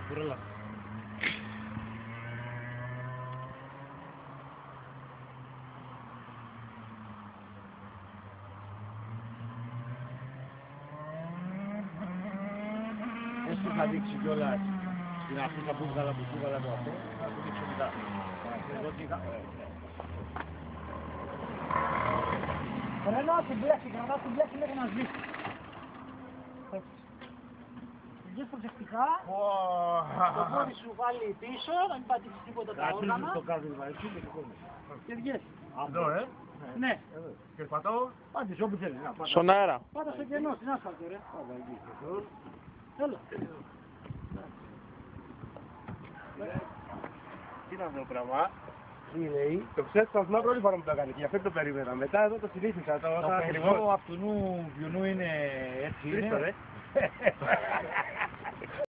Κουρέλα. Έστω θα δείξει κιόλας την αφήκα που βγάλα το αυτό, θα το δείξω μετά. Εδώ τι είχα... Πρέπει να την μπλέξει, κρατάς την μπλέξη μέχρι να σβήσει. Βγες προσεκτικά, το πόδι σου βάλει πίσω, να μην πατήσεις τίποτα τα όργανα. Το κάρδι έτσι και το κόμμα. Και βγες. Εδώ, Ναι. Και πατάω. Πάντες όπου θέλεις. Στον αέρα. Πάτα στο κενό, στην άσφαλτο ρε. Έλα. Τι είναι αυτό το πράγμα. Τι λέει, το ξέρεις το απλά πρώτη φορά που το έκανε και γι' αυτό το περίμενα. Μετά εδώ το συνήθισα. Το ακριβώς αυτού βιουνού είναι έτσι. Είναι.